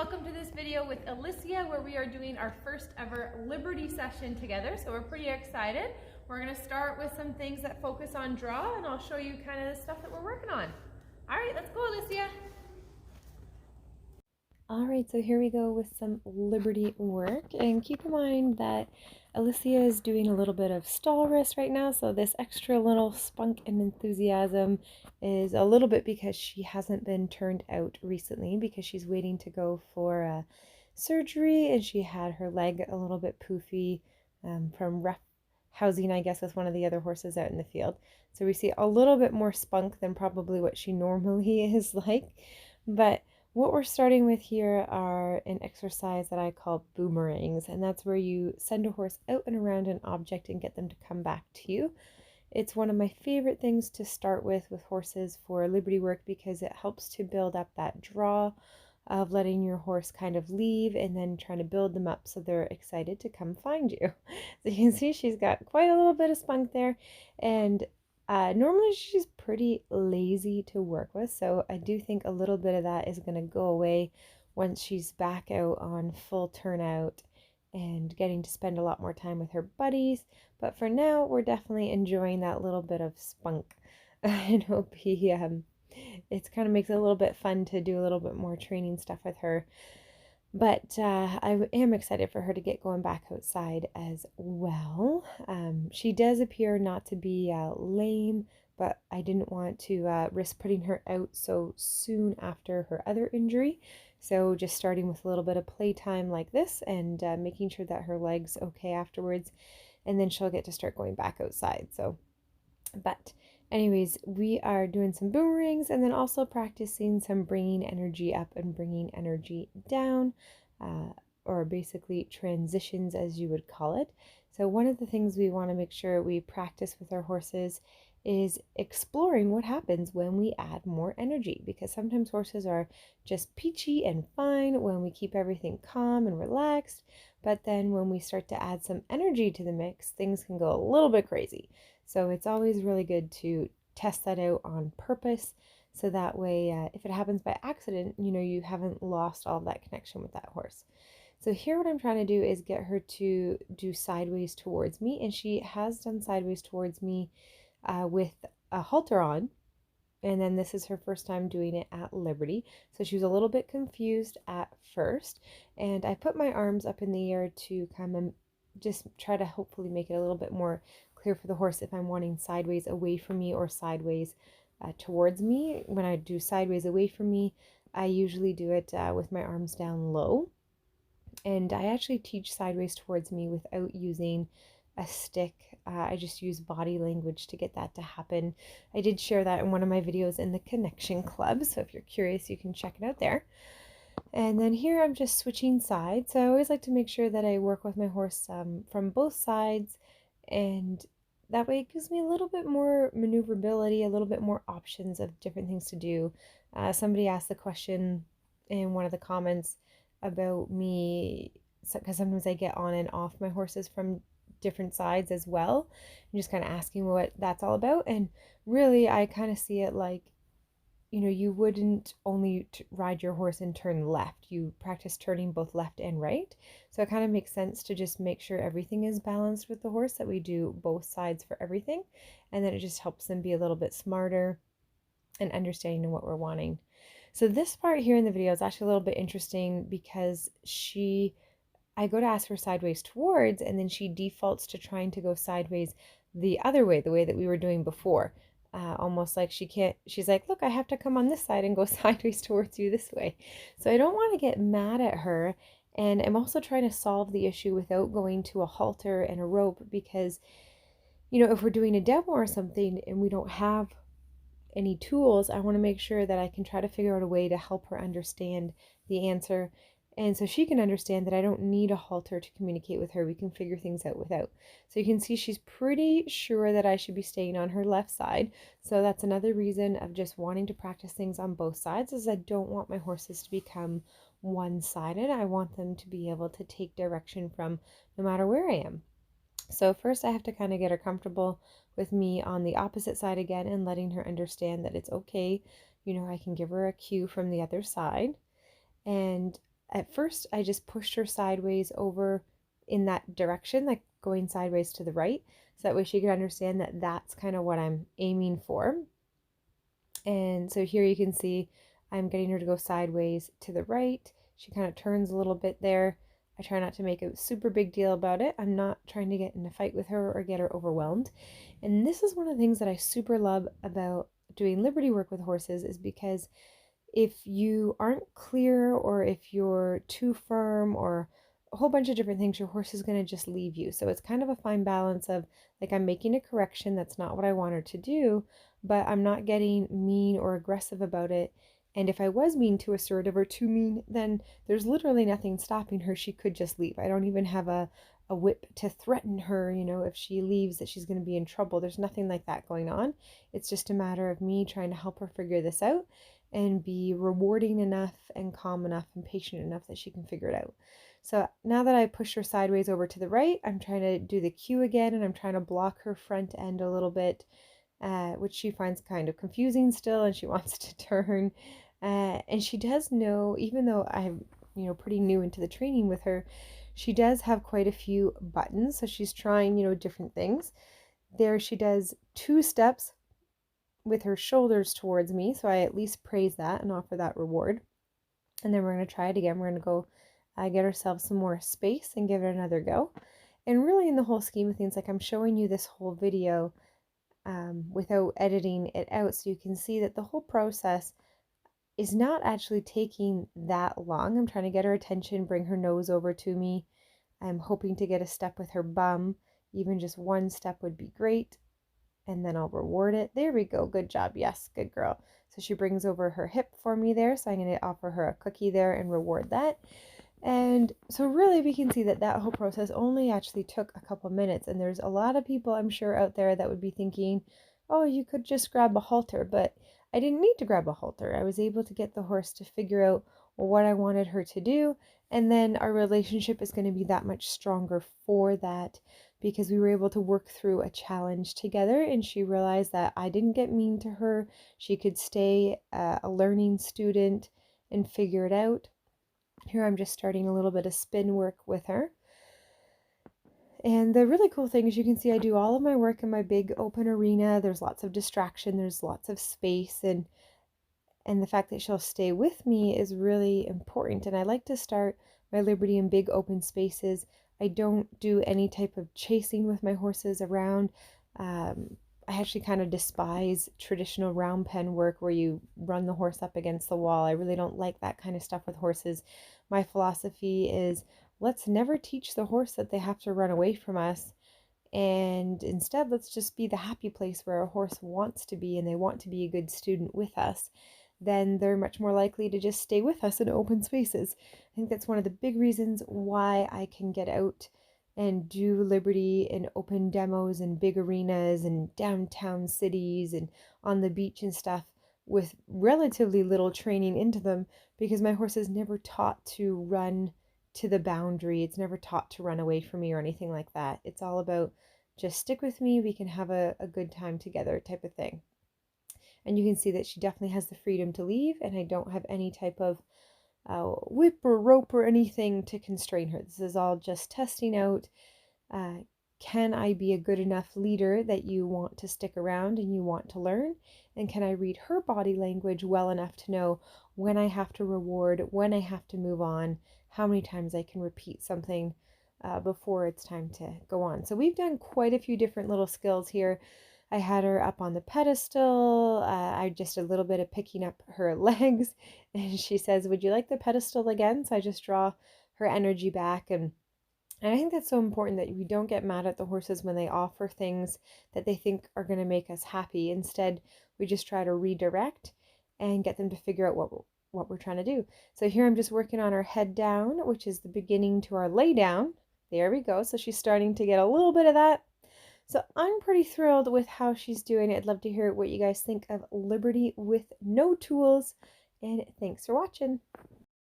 welcome to this video with Elysia, where we are doing our first ever Liberty session together. So we're pretty excited. We're gonna start with some things that focus on draw, and I'll show you kind of the stuff that we're working on. All right, let's go, Elysia. All right, so here we go with some Liberty work, and keep in mind that Elysia is doing a little bit of stall rest right now, so this extra little spunk and enthusiasm is a little bit because she hasn't been turned out recently because she's waiting to go for surgery, and she had her leg a little bit poofy from rough housing, I guess, with one of the other horses out in the field. So we see a little bit more spunk than probably what she normally is like, but what we're starting with here are an exercise that I call boomerangs, and that's where you send a horse out and around an object and get them to come back to you. It's one of my favorite things to start with horses for Liberty work because it helps to build up that draw of letting your horse kind of leave and then trying to build them up so they're excited to come find you. So you can see she's got quite a little bit of spunk there, and normally she's pretty lazy to work with, so I do think a little bit of that is going to go away once she's back out on full turnout and getting to spend a lot more time with her buddies. But for now, we're definitely enjoying that little bit of spunk. And hope it kind of makes it a little bit fun to do a little bit more training stuff with her. But I am excited for her to get going back outside as well. She does appear not to be lame, but I didn't want to risk putting her out so soon after her other injury. So just starting with a little bit of playtime like this and making sure that her leg's okay afterwards. And then she'll get to start going back outside. But anyways, we are doing some boomerangs and then also practicing some bringing energy up and bringing energy down, or basically transitions, as you would call it. So one of the things we want to make sure we practice with our horses is exploring what happens when we add more energy, because sometimes horses are just peachy and fine when we keep everything calm and relaxed, but then when we start to add some energy to the mix, things can go a little bit crazy. So it's always really good to test that out on purpose, so that way if it happens by accident, you haven't lost all of that connection with that horse. So here what I'm trying to do is get her to do sideways towards me, and she has done sideways towards me with a halter on, and then this is her first time doing it at Liberty. So she was a little bit confused at first, and I put my arms up in the air to kind of just try to hopefully make it a little bit more clear for the horse if I'm wanting sideways away from me or sideways towards me. When I do sideways away from me, I usually do it with my arms down low. And I actually teach sideways towards me without using a stick. I just use body language to get that to happen. I did share that in one of my videos in the Connection Club, so if you're curious, you can check it out there. And then here I'm just switching sides. So I always like to make sure that I work with my horse from both sides, and that way it gives me a little bit more maneuverability, a little bit more options of different things to do. Somebody asked the question in one of the comments about me, because sometimes I get on and off my horses from different sides as well, and just kind of asking what that's all about. And really I kind of see it like, you wouldn't only ride your horse and turn left. You practice turning both left and right. So it kind of makes sense to just make sure everything is balanced with the horse, that we do both sides for everything. And then it just helps them be a little bit smarter and understanding what we're wanting. So this part here in the video is actually a little bit interesting because I go to ask her sideways towards, and then she defaults to trying to go sideways the other way, the way that we were doing before. Almost like she's like, look, I have to come on this side and go sideways towards you this way. So I don't want to get mad at her. And I'm also trying to solve the issue without going to a halter and a rope, because, if we're doing a demo or something and we don't have any tools, I want to make sure that I can try to figure out a way to help her understand the answer. And so she can understand that I don't need a halter to communicate with her. We can figure things out without. So you can see she's pretty sure that I should be staying on her left side. So that's another reason of just wanting to practice things on both sides, is I don't want my horses to become one-sided. I want them to be able to take direction from no matter where I am. So first I have to kind of get her comfortable with me on the opposite side again, and letting her understand that it's okay. I can give her a cue from the other side. And At first, I just pushed her sideways over in that direction, like going sideways to the right. So that way she could understand that that's kind of what I'm aiming for. And so here you can see I'm getting her to go sideways to the right. She kind of turns a little bit there. I try not to make a super big deal about it. I'm not trying to get in a fight with her or get her overwhelmed. And this is one of the things that I super love about doing liberty work with horses, is because if you aren't clear, or if you're too firm, or a whole bunch of different things, your horse is going to just leave you. So it's kind of a fine balance of, like, I'm making a correction, that's not what I want her to do, but I'm not getting mean or aggressive about it. And if I was being too assertive or too mean, then there's literally nothing stopping her. She could just leave. I don't even have a whip to threaten her, if she leaves, that she's going to be in trouble. There's nothing like that going on. It's just a matter of me trying to help her figure this out and be rewarding enough and calm enough and patient enough that she can figure it out. So now that I pushed her sideways over to the right, I'm trying to do the cue again, and I'm trying to block her front end a little bit, which she finds kind of confusing still, and she wants to turn. And she does know, even though I'm pretty new into the training with her, she does have quite a few buttons. So she's trying different things. There she does 2 steps with her shoulders towards me, so I at least praise that and offer that reward. And then we're going to try it again. We're going to go get ourselves some more space and give it another go. And really, in the whole scheme of things, like, I'm showing you this whole video without editing it out, so you can see that the whole process is not actually taking that long. I'm trying to get her attention, bring her nose over to me. I'm hoping to get a step with her bum. Even just 1 step would be great. And then I'll reward it. There we go. Good job. Yes, good girl. So she brings over her hip for me there. So I'm going to offer her a cookie there and reward that. And so really we can see that that whole process only actually took a couple minutes. And there's a lot of people, I'm sure, out there that would be thinking, oh, you could just grab a halter. But I didn't need to grab a halter. I was able to get the horse to figure out what I wanted her to do. And then our relationship is going to be that much stronger for that, because we were able to work through a challenge together, and she realized that I didn't get mean to her. She could stay a learning student and figure it out. Here I'm just starting a little bit of spin work with her. And the really cool thing is, you can see I do all of my work in my big open arena. There's lots of distraction, there's lots of space, and the fact that she'll stay with me is really important. And I like to start my liberty in big open spaces. I don't do any type of chasing with my horses around. I actually kind of despise traditional round pen work where you run the horse up against the wall. I really don't like that kind of stuff with horses. My philosophy is, let's never teach the horse that they have to run away from us. And instead, let's just be the happy place where a horse wants to be, and they want to be a good student with us. Then they're much more likely to just stay with us in open spaces. I think that's one of the big reasons why I can get out and do liberty in open demos and big arenas and downtown cities and on the beach and stuff with relatively little training into them, because my horse is never taught to run to the boundary. It's never taught to run away from me or anything like that. It's all about, just stick with me, we can have a good time together type of thing. And you can see that she definitely has the freedom to leave, and I don't have any type of whip or rope or anything to constrain her. This is all just testing out, can I be a good enough leader that you want to stick around and you want to learn? And can I read her body language well enough to know when I have to reward, when I have to move on, how many times I can repeat something before it's time to go on. So we've done quite a few different little skills here. I had her up on the pedestal. I just a little bit of picking up her legs, and she says, would you like the pedestal again? So I just draw her energy back, and I think that's so important that we don't get mad at the horses when they offer things that they think are going to make us happy. Instead, we just try to redirect and get them to figure out what we're trying to do. So here I'm just working on her head down, which is the beginning to our lay down. There we go. So she's starting to get a little bit of that. So I'm pretty thrilled with how she's doing. I'd love to hear what you guys think of liberty with no tools. And thanks for watching.